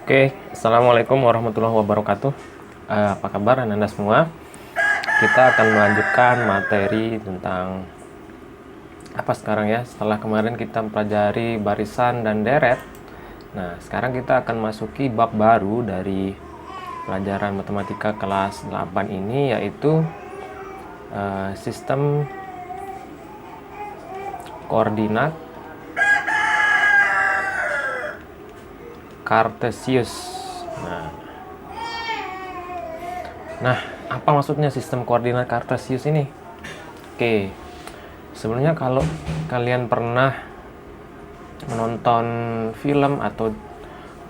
Oke, Assalamualaikum warahmatullahi wabarakatuh. Apa kabar Anda semua? Kita akan melanjutkan materi tentang apa sekarang ya? Setelah kemarin kita mempelajari barisan dan deret. Nah, sekarang kita akan masuki bab baru dari pelajaran matematika kelas 8 ini, yaitu sistem koordinat Cartesius. Nah, apa maksudnya sistem koordinat Cartesius ini? Oke, sebenarnya kalau kalian pernah menonton film atau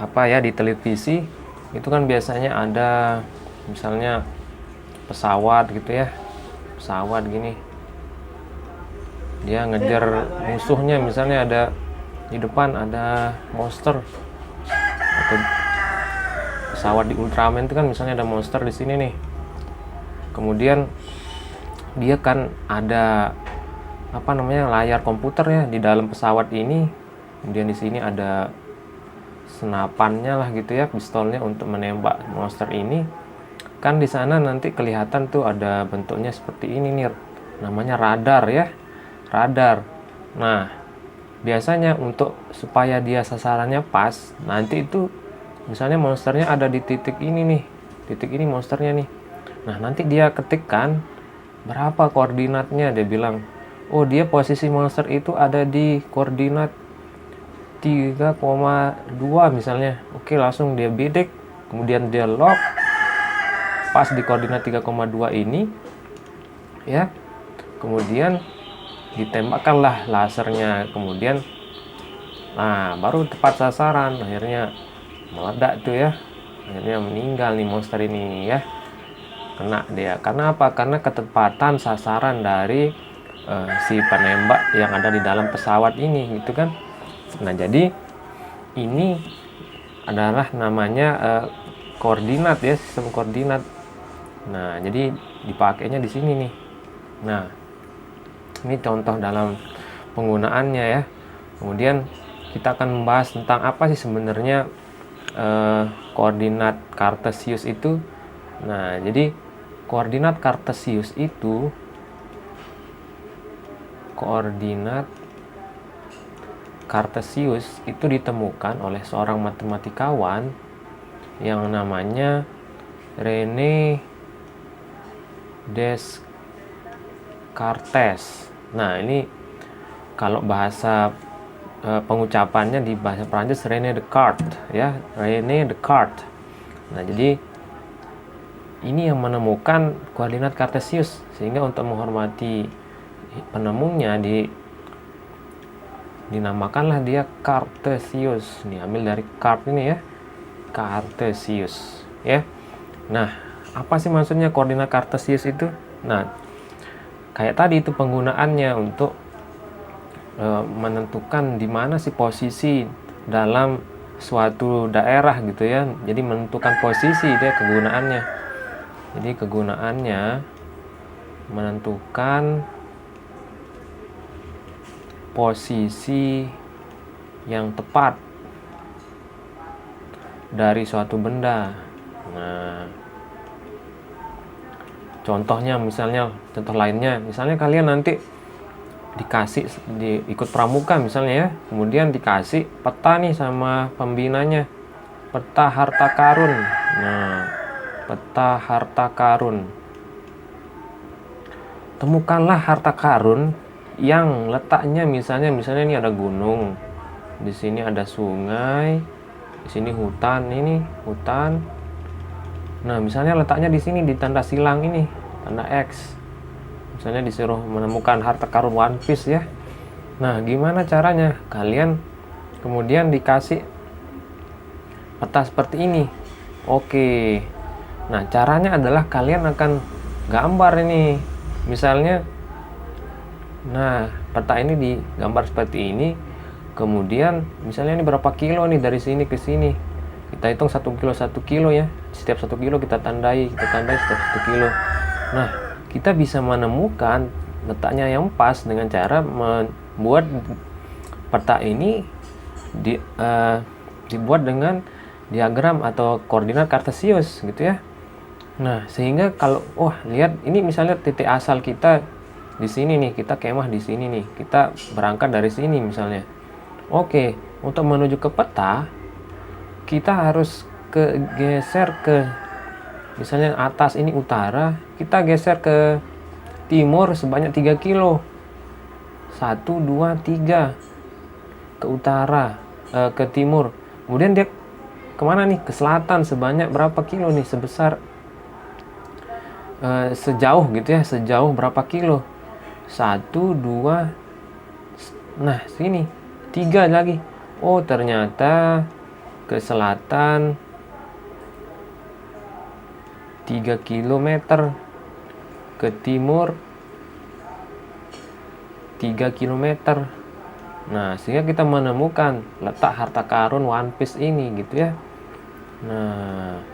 apa ya di televisi, itu kan biasanya ada misalnya pesawat gitu ya, pesawat gini, dia ngejar musuhnya, misalnya ada di depan ada monster, atau pesawat di Ultraman itu kan misalnya ada monster di sini nih. Kemudian dia kan ada layar komputer ya di dalam pesawat ini. Kemudian di sini ada senapannya lah gitu ya, pistolnya untuk menembak monster ini. Kan di sana nanti kelihatan tuh ada bentuknya seperti ini nih. Namanya radar ya. Radar. Nah, biasanya untuk supaya dia sasarannya pas, nanti itu misalnya monsternya ada di titik ini nih. Titik ini monsternya nih. Nah, nanti dia ketikkan berapa koordinatnya, dia bilang, oh dia posisi monster itu ada di koordinat 3,2 misalnya. Oke, langsung dia bidik, kemudian dia lock pas di koordinat 3,2 ini ya. Kemudian ditembakkanlah lasernya, kemudian baru tepat sasaran, akhirnya meledak tuh ya, akhirnya meninggal nih monster ini ya, kena dia. Karena apa? Karena ketepatan sasaran dari si penembak yang ada di dalam pesawat ini gitu kan. Nah, jadi ini adalah namanya koordinat ya, sistem koordinat. Nah, jadi dipakainya di sini nih. Nah, ini contoh dalam penggunaannya ya. Kemudian kita akan membahas tentang apa sih sebenarnya koordinat Cartesius itu. Nah, jadi koordinat Cartesius itu ditemukan oleh seorang matematikawan yang namanya René Descartes. Nah, ini kalau bahasa pengucapannya di bahasa Prancis René Descartes ya, René Descartes. Nah, jadi ini yang menemukan koordinat Cartesius, sehingga untuk menghormati penemunya dinamakanlah dia Cartesius. Diambil dari Cart ini ya, Cartesius ya. Nah, apa sih maksudnya koordinat Cartesius itu? Nah, kayak tadi itu penggunaannya untuk menentukan di mana sih posisi dalam suatu daerah gitu ya. Jadi menentukan posisi dia kegunaannya. Jadi kegunaannya menentukan posisi yang tepat dari suatu benda. Nah, contohnya misalnya, contoh lainnya, misalnya kalian nanti ikut pramuka misalnya ya, kemudian dikasih peta nih sama pembinanya, peta harta karun. Nah, peta harta karun, temukanlah harta karun yang letaknya misalnya ini ada gunung, di sini ada sungai, di sini hutan, ini hutan. Nah, misalnya letaknya di sini di tanda silang ini, tanda X. Misalnya disuruh menemukan harta karun One Piece ya. Nah, gimana caranya? Kalian kemudian dikasih peta seperti ini. Oke. Nah, caranya adalah kalian akan gambar ini. Misalnya, nah, peta ini digambar seperti ini. Kemudian, misalnya ini berapa kilo nih dari sini ke sini. Kita hitung 1 kilo ya. Setiap 1 kilo kita tandai setiap 1 kilo. Nah, kita bisa menemukan letaknya yang pas dengan cara membuat peta ini dibuat dengan diagram atau koordinat kartesius gitu ya. Nah, sehingga kalau lihat ini misalnya titik asal kita di sini nih, kita kemah di sini nih, kita berangkat dari sini misalnya. Oke, untuk menuju ke peta kita harus geser ke misalnya atas ini utara, kita geser ke timur sebanyak 3 kilo. 1 2 3 ke utara, ke timur. Kemudian dia kemana nih? Ke selatan sebanyak berapa kilo nih? Sebesar sejauh gitu ya, sejauh berapa kilo? 1 2, nah sini 3 lagi. Oh ternyata ke selatan 3 kilometer, ke timur 3 kilometer. Nah, sehingga kita menemukan letak harta karun One Piece ini gitu ya. Nah,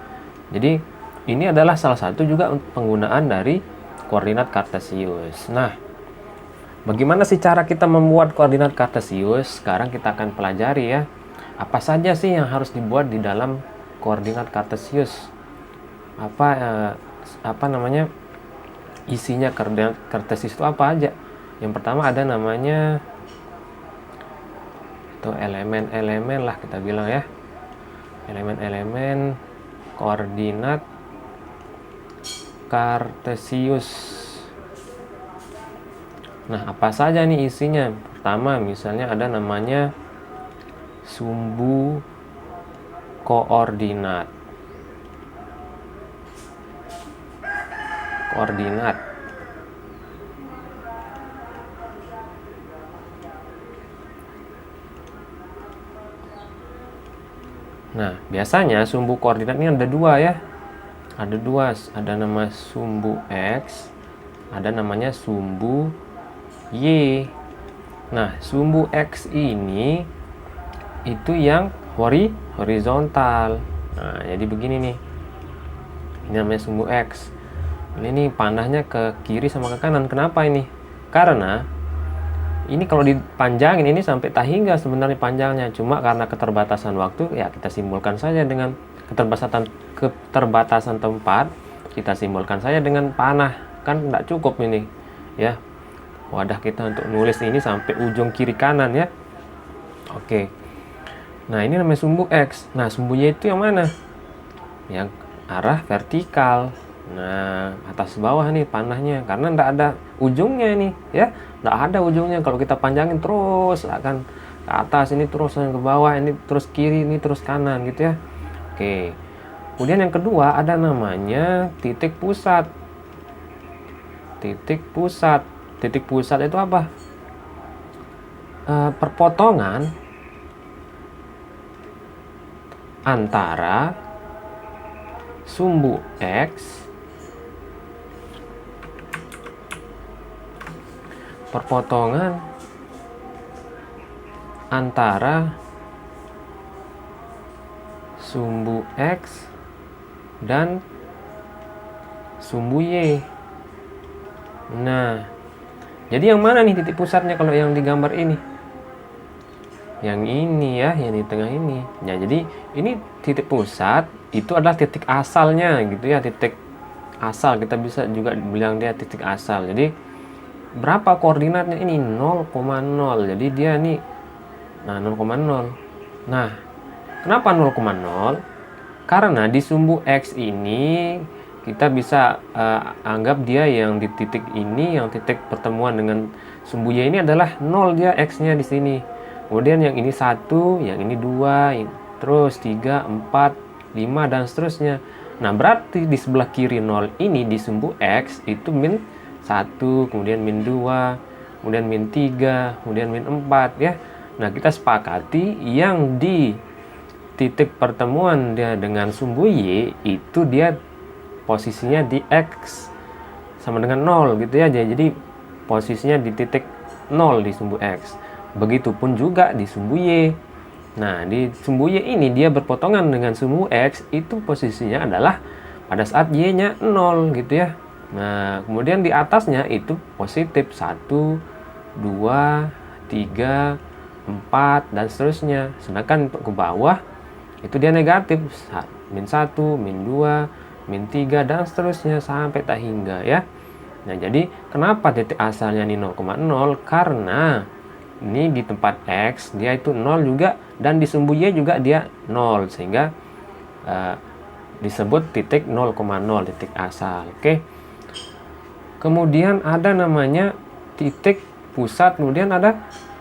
jadi ini adalah salah satu juga penggunaan dari koordinat kartesius. Nah, bagaimana sih cara kita membuat koordinat kartesius? Sekarang kita akan pelajari ya. Apa saja sih yang harus dibuat di dalam koordinat kartesius? Apa namanya? Isinya koordinat kartesius itu apa aja? Yang pertama ada namanya atau elemen-elemen lah kita bilang ya. Elemen-elemen koordinat kartesius. Nah, apa saja nih isinya? Pertama, misalnya ada namanya sumbu koordinat. Nah, biasanya sumbu koordinat ini ada dua ya. Ada nama sumbu X, ada namanya sumbu Y. Nah, sumbu X ini itu yang horizontal. Nah, jadi begini nih. Ini namanya sumbu X. Ini nih panahnya ke kiri sama ke kanan. Kenapa ini? Karena ini kalau dipanjangin ini sampai tak hingga sebenarnya panjangnya. Cuma karena keterbatasan waktu ya kita simbolkan saja dengan keterbatasan tempat. Kita simbolkan saja dengan panah. Kan tidak cukup ini ya. Wadah kita untuk nulis ini sampai ujung kiri kanan ya. Oke. Nah, ini namanya sumbu X. Nah, sumbu Y itu yang mana? Yang arah vertikal. Nah, atas bawah nih panahnya, karena tidak ada ujungnya nih ya, tidak ada ujungnya. Kalau kita panjangin terus akan ke atas, ini terus ke bawah, ini terus kiri, ini terus kanan gitu ya. Oke, kemudian yang kedua ada namanya titik pusat. Titik pusat itu apa? Perpotongan antara sumbu X dan sumbu Y. Nah, jadi yang mana nih titik pusatnya kalau yang digambar ini? Yang ini ya, yang di tengah ini. Ya, jadi ini titik pusat itu adalah titik asalnya gitu ya, titik asal. Kita bisa juga bilang dia titik asal. Jadi berapa koordinatnya ini? 0,0. Jadi dia nih 0,0. Nah, kenapa 0,0? Karena di sumbu X ini kita bisa anggap dia yang di titik ini, yang titik pertemuan dengan sumbu Y ini adalah 0 dia X-nya di sini. Kemudian yang ini 1, yang ini 2, terus 3, 4, 5 dan seterusnya. Nah, berarti di sebelah kiri 0 ini di sumbu X itu min 1, kemudian min 2, kemudian min 3, kemudian min 4 ya. Nah, kita sepakati yang di titik pertemuan dia dengan sumbu Y itu dia posisinya di X sama dengan 0 gitu ya. Jadi posisinya di titik 0 di sumbu X. Begitupun juga di sumbu Y. Nah, di sumbu Y ini dia berpotongan dengan sumbu X, itu posisinya adalah pada saat Y-nya 0 gitu ya. Nah, kemudian di atasnya itu positif 1, 2, 3, 4 dan seterusnya. Sedangkan ke bawah itu dia negatif, min 1, min 2, min 3, dan seterusnya sampai tak hingga ya. Nah, jadi kenapa titik asalnya ini 0,0? Karena ini di tempat X dia itu 0 juga, dan di sumbu Y juga dia 0, sehingga disebut titik 0,0, titik asal. Oke. Kemudian ada namanya titik pusat, kemudian ada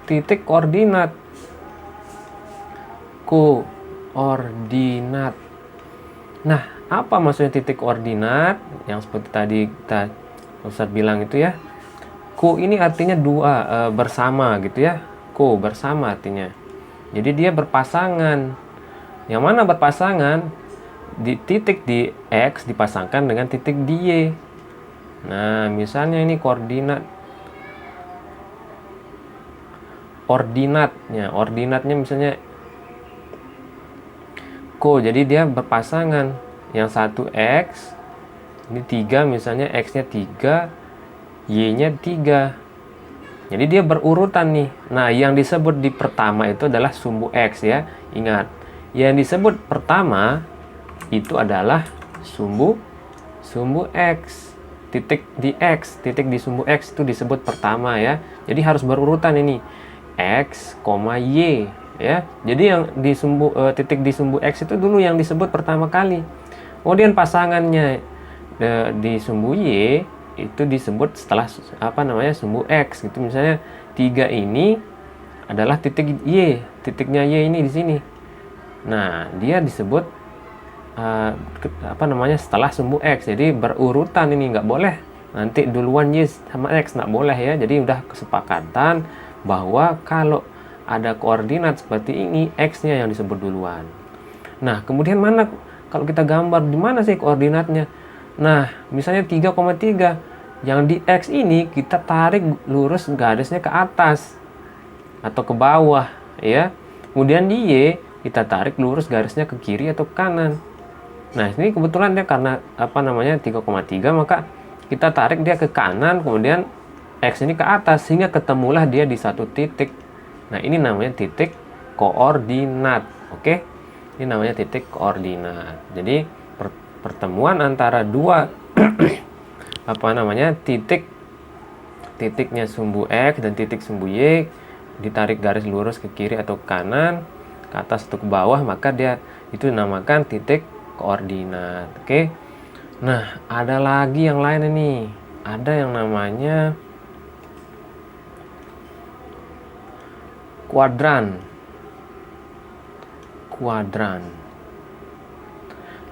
titik koordinat. Koordinat. Nah, apa maksudnya titik koordinat? Yang seperti tadi Ustaz bilang itu ya. Ko ini artinya dua, bersama gitu ya. Ko bersama artinya. Jadi dia berpasangan. Yang mana berpasangan? Di titik di X dipasangkan dengan titik di Y. Nah, misalnya ini ordinatnya misalnya ko, jadi dia berpasangan. Yang satu X, ini 3 misalnya, X-nya 3, Y-nya 3. Jadi dia berurutan nih. Nah, yang disebut di pertama itu adalah sumbu X ya. Ingat, yang disebut pertama itu adalah sumbu X. Titik di X, titik di sumbu X itu disebut pertama ya. Jadi harus berurutan ini. X, Y ya. Jadi yang di titik di sumbu X itu dulu yang disebut pertama kali. Kemudian pasangannya di sumbu Y itu disebut setelah sumbu X gitu. Misalnya 3 ini adalah titik Y, titiknya Y ini di sini. Nah, dia disebut setelah sumbu X. Jadi berurutan ini, nggak boleh nanti duluan Y sama X, nggak boleh ya. Jadi udah kesepakatan bahwa kalau ada koordinat seperti ini, X-nya yang disebut duluan. Nah, kemudian mana kalau kita gambar di mana sih koordinatnya? Nah, misalnya 3,3. Yang di X ini kita tarik lurus garisnya ke atas atau ke bawah ya. Kemudian di Y kita tarik lurus garisnya ke kiri atau ke kanan. Nah, ini kebetulan dia karena 3,3, maka kita tarik dia ke kanan, kemudian X ini ke atas, sehingga ketemulah dia di satu titik. Nah, ini namanya titik koordinat. Oke, ini namanya titik koordinat. Jadi pertemuan antara dua titiknya sumbu X dan titik sumbu Y, ditarik garis lurus ke kiri atau ke kanan, ke atas atau ke bawah, maka dia itu dinamakan titik koordinat. Oke. Nah, ada lagi yang lain ini. Ada yang namanya kuadran.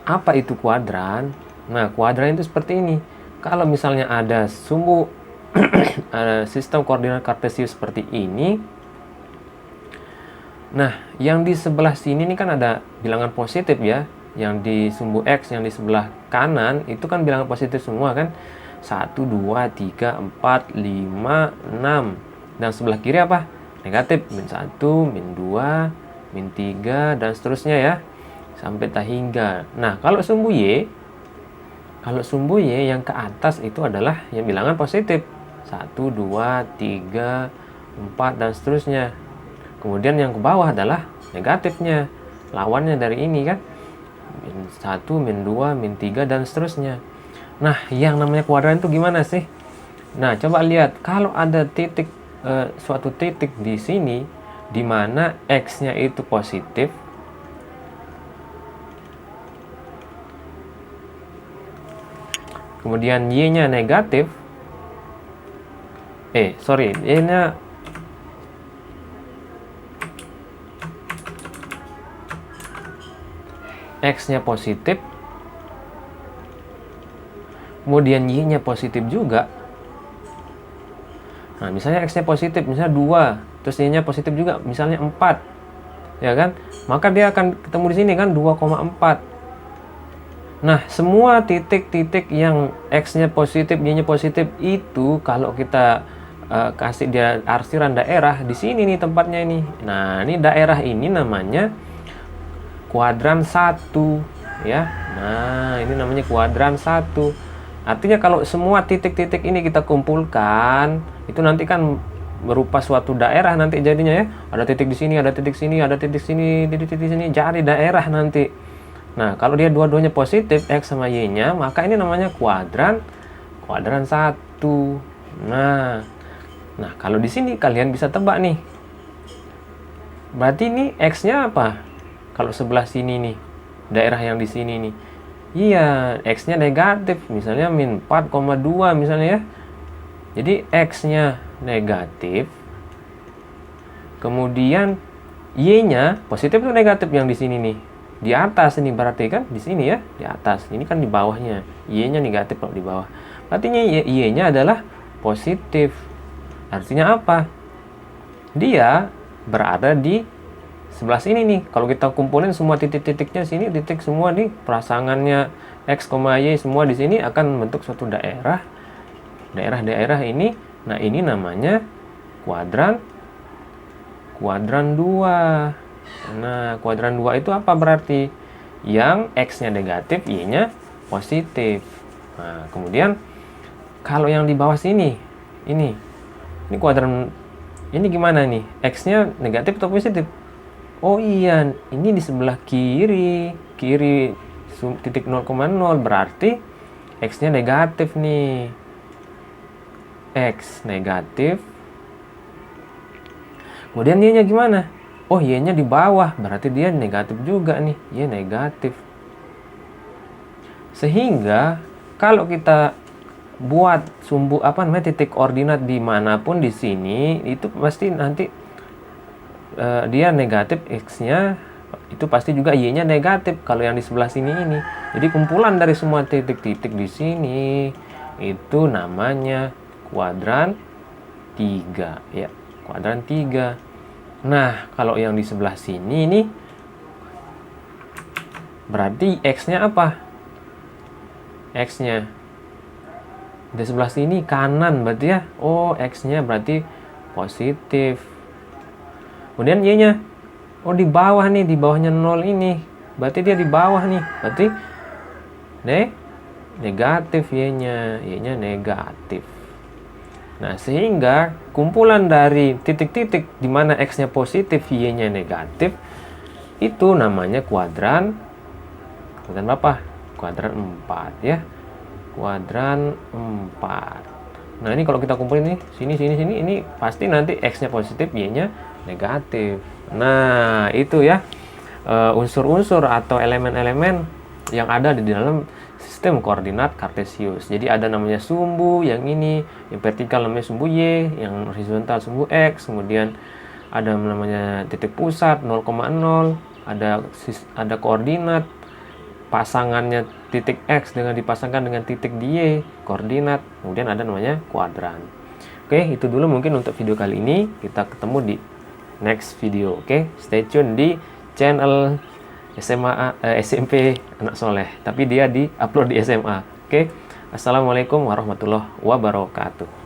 Apa itu kuadran? Nah, kuadran itu seperti ini. Kalau misalnya ada sumbu ada sistem koordinat kartesius seperti ini. Nah, yang di sebelah sini ini kan ada bilangan positif ya. Yang di sumbu X yang di sebelah kanan itu kan bilangan positif semua kan. 1, 2, 3, 4, 5, 6. Dan sebelah kiri apa? Negatif, min 1, min 2, min 3, dan seterusnya ya. Sampai tak hingga. Nah, kalau sumbu Y yang ke atas itu adalah yang bilangan positif. 1, 2, 3, 4, dan seterusnya. Kemudian yang ke bawah adalah negatifnya. Lawannya dari ini kan. Min 1, min 2, min 3, dan seterusnya. Nah, yang namanya kuadran itu gimana sih? Nah, coba lihat. Kalau ada suatu titik di sini, di mana X-nya itu positif, kemudian Y-nya negatif, Y-nya X-nya positif, kemudian Y-nya positif juga. Nah, misalnya X-nya positif, misalnya 2, terus Y-nya positif juga, misalnya 4. Ya kan? Maka dia akan ketemu di sini kan 2,4. Nah, semua titik-titik yang X-nya positif, Y-nya positif itu kalau kita kasih dia arsiran daerah, di sini nih tempatnya ini. Nah, ini daerah ini namanya kuadran 1 ya. Nah, ini namanya kuadran 1. Artinya kalau semua titik-titik ini kita kumpulkan, itu nanti kan berupa suatu daerah nanti jadinya ya. Ada titik di sini, ada titik sini, ada titik sini, titik sini, jadi daerah nanti. Nah, kalau dia dua-duanya positif X sama Y-nya, maka ini namanya kuadran 1. Nah, kalau di sini kalian bisa tebak nih. Berarti ini X-nya apa? Kalau sebelah sini nih, daerah yang di sini nih. Iya, X-nya negatif, misalnya min 4,2 misalnya ya. Jadi X-nya negatif, kemudian Y-nya positif atau negatif yang di sini nih? Di atas ini berarti kan, di sini ya, di atas. Ini kan di bawahnya. Y-nya negatif kalau di bawah. Artinya Y-nya adalah positif. Artinya apa? Dia berada di sebelah sini nih. Kalau kita kumpulin semua titik-titiknya sini, titik semua nih, pasangannya X, Y semua di sini akan membentuk suatu daerah. Daerah-daerah ini, nah ini namanya kuadran 2. Nah, kuadran 2 itu apa berarti? Yang X-nya negatif, Y-nya positif. Nah, kemudian kalau yang di bawah sini, ini kuadran, ini gimana nih? X-nya negatif atau positif? Oh iya, ini di sebelah kiri titik 0,0 berarti X-nya negatif nih. X negatif. Kemudian Y-nya gimana? Oh, Y-nya di bawah, berarti dia negatif juga nih. Y negatif. Sehingga kalau kita buat titik koordinat dimanapun di sini, itu pasti nanti dia negatif X-nya, itu pasti juga Y-nya negatif kalau yang di sebelah sini ini. Jadi kumpulan dari semua titik-titik di sini itu namanya kuadran 3 ya, kuadran 3. Nah, kalau yang di sebelah sini ini berarti X-nya apa? X-nya di sebelah sini kanan berarti ya. Oh, X-nya berarti positif. Kemudian Y-nya, oh di bawah nih, di bawahnya 0 ini. Berarti dia di bawah nih. Berarti negatif Y-nya. Y-nya negatif. Nah, sehingga kumpulan dari titik-titik di mana X-nya positif, Y-nya negatif, itu namanya kuadran berapa? Kuadran 4 ya. Kuadran 4. Nah, ini kalau kita kumpulin nih, sini, ini pasti nanti X-nya positif, Y-nya negatif. Nah, itu ya unsur-unsur atau elemen-elemen yang ada di dalam sistem koordinat Kartesius. Jadi ada namanya sumbu, yang ini, yang vertikal namanya sumbu Y, yang horizontal sumbu X, kemudian ada namanya titik pusat 0,0, ada koordinat pasangannya titik X dengan dipasangkan dengan titik Y, koordinat, kemudian ada namanya kuadran. Oke, itu dulu mungkin untuk video kali ini. Kita ketemu di next video. Oke, stay tune di channel SMP Anak Soleh, tapi dia di upload di SMA. Oke, assalamualaikum warahmatullahi wabarakatuh.